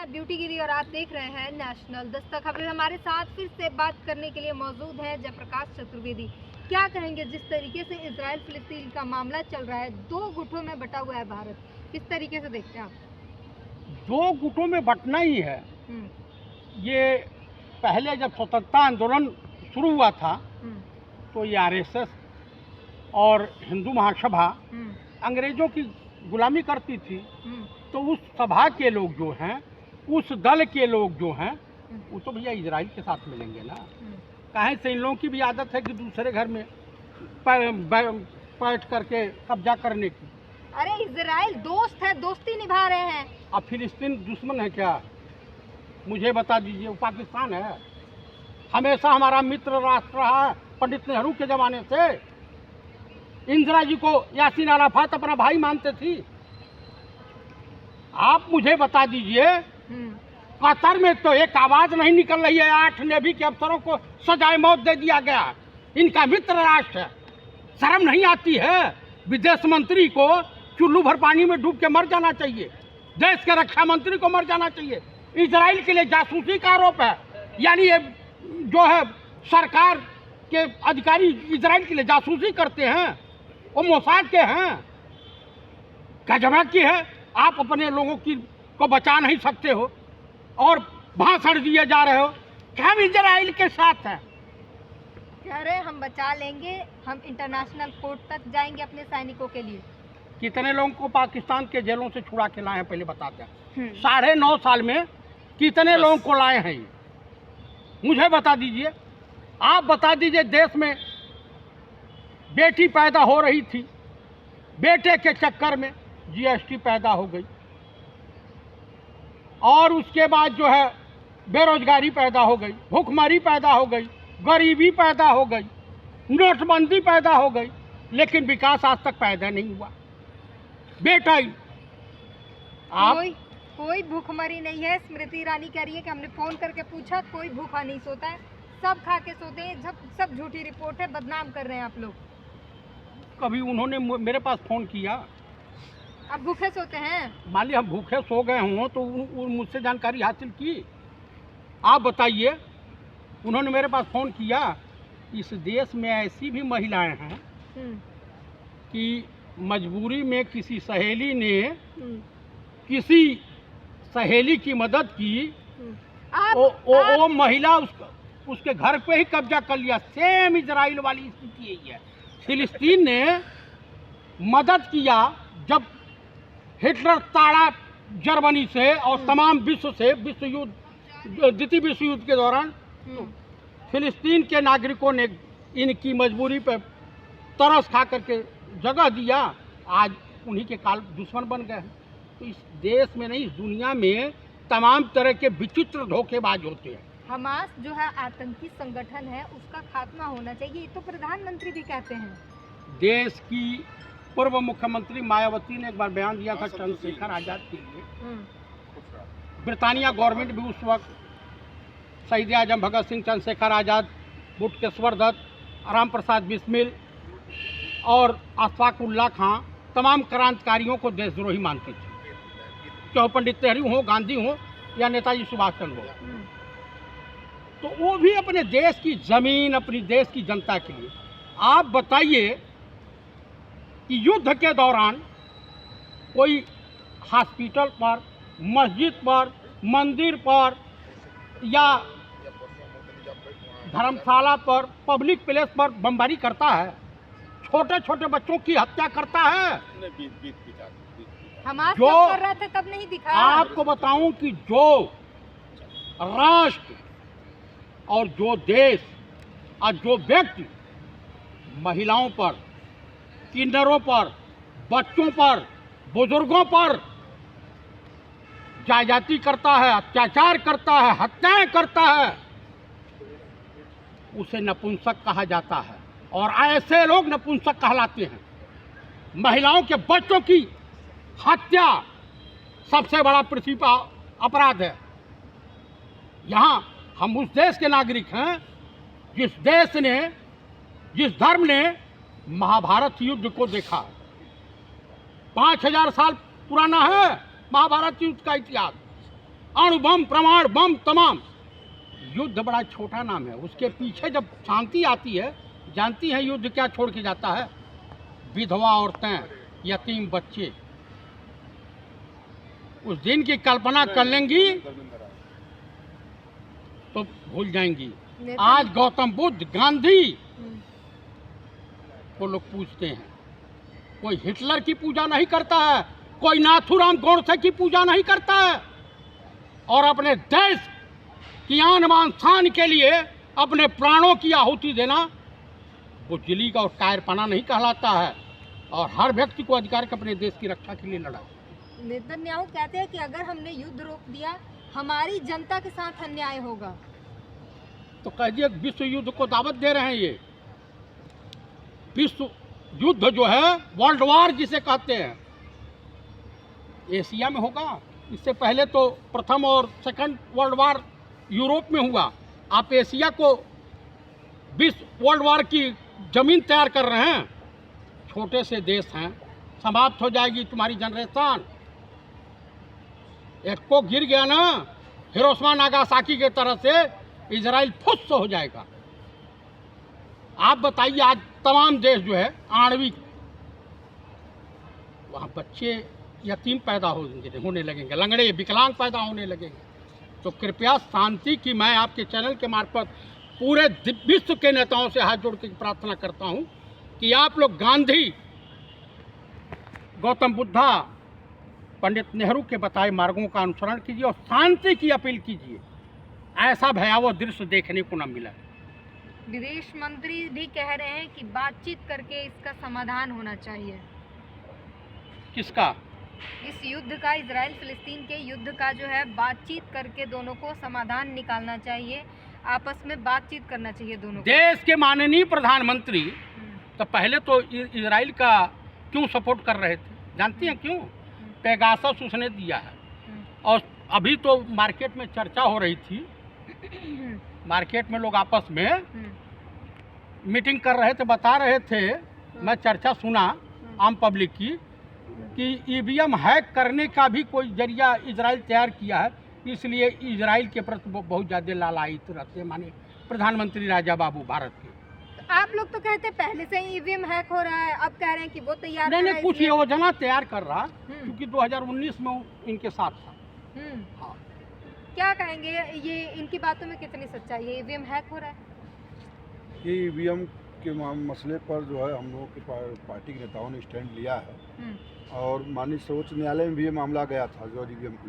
मैं ब्यूटी गिरी और आप देख रहे हैं नेशनल दस्तक खबरें। हमारे साथ फिर से बात करने के लिए मौजूद है जयप्रकाश चतुर्वेदी। क्या कहेंगे जिस तरीके से इजराइल फिलिस्तीन का मामला चल रहा है, दो गुटों में बटा हुआ है भारत, किस तरीके से देखते हैं आप? दो गुटों में बंटना ही है। ये पहले जब स्वतंत्रता आंदोलन शुरू हुआ था तो ये आरएसएस और हिंदू महासभा अंग्रेजों की गुलामी करती थी, तो उस सभा के लोग जो हैं, उस दल के लोग जो हैं, वो तो भैया इजराइल के साथ मिलेंगे ना। काहे से इन लोगों की भी आदत है कि दूसरे घर में बैठ करके कब्जा करने की। अरे इजराइल दोस्त है, दोस्ती निभा रहे हैं। अब फिलिस्तीन दुश्मन है क्या? मुझे बता दीजिए। वो पाकिस्तान है, हमेशा हमारा मित्र राष्ट्र रहा है पंडित नेहरू के ज़माने से। इंदिरा जी को यासीन अराफात अपना भाई मानते थी। आप मुझे बता दीजिए, कतर में तो एक आवाज़ नहीं निकल रही है। 8 नेवी के अफसरों को सजाए मौत दे दिया गया। इनका मित्र राष्ट्र है, शर्म नहीं आती है? विदेश मंत्री को चुल्लू भर पानी में डूब के मर जाना चाहिए। देश के रक्षा मंत्री को मर जाना चाहिए। इजराइल के लिए जासूसी का आरोप है, यानी ये जो है सरकार के अधिकारी इजराइल के लिए जासूसी करते हैं, वो मोसाद के हैं। गजब की है, आप अपने लोगों की को बचा नहीं सकते हो और भाषण दिए जा रहे हो कि हम इजराइल के साथ हैं। कह रहे हम बचा लेंगे, हम इंटरनेशनल कोर्ट तक जाएंगे अपने सैनिकों के लिए। कितने लोगों को पाकिस्तान के जेलों से छुड़ा के लाए हैं पहले बताते हैं। 9.5 साल में कितने लोगों को लाए हैं ये मुझे बता दीजिए। आप बता दीजिए, देश में बेटी पैदा हो रही थी, बेटे के चक्कर में जीएसटी पैदा हो गई और उसके बाद जो है बेरोजगारी पैदा हो गई, भूखमरी पैदा हो गई, गरीबी पैदा हो गई, नोटबंदी पैदा हो गई, लेकिन विकास आज तक पैदा नहीं हुआ। बेटा ही आप कोई भूखमरी नहीं है। स्मृति ईरानी कह रही है कि हमने फोन करके पूछा, कोई भूखा नहीं सोता है, सब खा के सोते हैं। सब झूठी रिपोर्ट है, बदनाम कर रहे हैं आप लोग। कभी उन्होंने मेरे पास फ़ोन किया? आप भूखे सोते हैं? मान लीजिए हम भूखे सो गए हों तो मुझसे जानकारी हासिल की। आप बताइए, उन्होंने मेरे पास फ़ोन किया। इस देश में ऐसी भी महिलाएं हैं कि मजबूरी में किसी सहेली ने किसी सहेली की मदद की, वो महिला उसके घर पे ही कब्जा कर लिया। सेम इजराइल वाली स्थिति यही है। फिलिस्तीन ने मदद किया जब हिटलर ताड़ा जर्मनी से और तमाम विश्व से, विश्व युद्ध, द्वितीय विश्व युद्ध के दौरान, तो फिलिस्तीन के नागरिकों ने इनकी मजबूरी पे तरस खा करके जगह दिया। आज उन्हीं के काल दुश्मन बन गए हैं। तो इस देश में नहीं, इस दुनिया में तमाम तरह के विचित्र धोखेबाज होते हैं। हमास जो है आतंकी संगठन है, उसका खात्मा होना चाहिए, ये तो प्रधानमंत्री भी कहते हैं। देश की पूर्व मुख्यमंत्री मायावती ने एक बार बयान दिया था चंद्रशेखर आज़ाद के लिए। ब्रिटानिया गवर्नमेंट भी उस वक्त शहीद आजम भगत सिंह, चंद्रशेखर आज़ाद, बुटकेश्वर दत्त, राम प्रसाद बिस्मिल और अशफाक उल्लाह खां, तमाम क्रांतिकारियों को देशद्रोही मानती थी, चाहे पंडित नेहरू हो, गांधी हो या नेताजी सुभाष चंद्र हो। तो वो भी अपने देश की ज़मीन, अपनी देश की जनता के लिए। आप बताइए कि युद्ध के दौरान कोई हॉस्पिटल पर, मस्जिद पर, मंदिर पर या धर्मशाला पर, पब्लिक प्लेस पर बमबारी करता है, छोटे छोटे बच्चों की हत्या करता है। हमास जो कर रहे थे तब नहीं दिखा। आपको बताऊं कि जो राष्ट्र और जो देश और जो व्यक्ति महिलाओं पर, किन्नरों पर, बच्चों पर, बुजुर्गों पर जाति करता है, अत्याचार करता है, हत्याएं करता है, उसे नपुंसक कहा जाता है और ऐसे लोग नपुंसक कहलाते हैं। महिलाओं के बच्चों की हत्या सबसे बड़ा पृथ्वी पर अपराध है। यहाँ हम उस देश के नागरिक हैं जिस देश ने, जिस धर्म ने महाभारत युद्ध को देखा। 5000 साल पुराना है महाभारत युद्ध का इतिहास। अणु बम, प्रमाण बम, तमाम। युद्ध बड़ा छोटा नाम है, उसके पीछे जब शांति आती है, जानती हैं युद्ध क्या छोड़ के जाता है? विधवा औरतें, यतीम बच्चे। उस दिन की कल्पना कर लेंगी तो भूल जाएंगी। आज गौतम बुद्ध, गांधी को लोग पूजते हैं, कोई हिटलर की पूजा नहीं करता है, कोई नाथूराम गोडसे की पूजा नहीं करता है, और अपने देश की आन बान शान के लिए अपने प्राणों की आहुति देना बुजदिली का और कायरपना नहीं कहलाता है। और हर व्यक्ति को अधिकार है कि अपने देश की रक्षा के लिए लड़ा। नेतन्याहू कहते हैं कि अगर हमने युद्ध रोक दिया, हमारी जनता के साथ अन्याय होगा। तो कहिए विश्व युद्ध को दावत दे रहे हैं। ये विश्व युद्ध जो है, वर्ल्ड वार जिसे कहते हैं, एशिया में होगा। इससे पहले तो प्रथम और सेकंड वर्ल्ड वार यूरोप में हुआ। आप एशिया को विश्व वर्ल्ड वार की जमीन तैयार कर रहे हैं। छोटे से देश हैं, समाप्त हो जाएगी तुम्हारी जनरेशन। एक को गिर गया ना हिरोशिमा नागासाकी के तरह से, इजराइल फुस हो जाएगा। आप बताइए, आज तमाम देश जो है आणविक, वहाँ बच्चे यतीम पैदा होने लगेंगे, लंगड़े विकलांग पैदा होने लगेंगे। तो कृपया शांति की मैं आपके चैनल के मार्फत पूरे विश्व के नेताओं से हाथ जोड़ के प्रार्थना करता हूँ कि आप लोग गांधी, गौतम बुद्धा, पंडित नेहरू के बताए मार्गों का अनुसरण कीजिए और शांति की अपील कीजिए। ऐसा भयावह दृश्य देखने को न मिला। विदेश मंत्री भी कह रहे हैं कि बातचीत करके इसका समाधान होना चाहिए। किसका? इस युद्ध का, इजराइल फिलिस्तीन के युद्ध का जो है, बातचीत करके दोनों को समाधान निकालना चाहिए, आपस में बातचीत करना चाहिए दोनों को। देश के माननीय प्रधानमंत्री तो पहले तो इजराइल का क्यों सपोर्ट कर रहे थे, जानती हैं क्यों? पेगासस उसने दिया है। और अभी तो मार्केट में चर्चा हो रही थी, मार्केट में लोग आपस में मीटिंग कर रहे थे, बता रहे थे, मैं चर्चा सुना आम पब्लिक की, कि ईवीएम हैक करने का भी कोई जरिया इजराइल तैयार किया है, इसलिए इजराइल के प्रति बहुत ज़्यादा लालायित रहते हैं माने प्रधानमंत्री राजा बाबू भारत के। आप लोग तो कहते पहले से ही ईवीएम हैक हो रहा है, अब कह रहे हैं कि वो तैयार नहीं, कुछ योजना तैयार कर रहा, क्योंकि 2019 में इनके साथ था। हाँ। क्या कहेंगे, ये इनकी बातों में कितनी सच्चाई है? ईवीएम हैक हो रहा है? ये ईवीएम के मसले पर जो है हम लोगों के पार्टी के नेताओं ने स्टैंड लिया है, और माननीय सर्वोच्च न्यायालय में भी ये मामला गया था जो ईवीएम को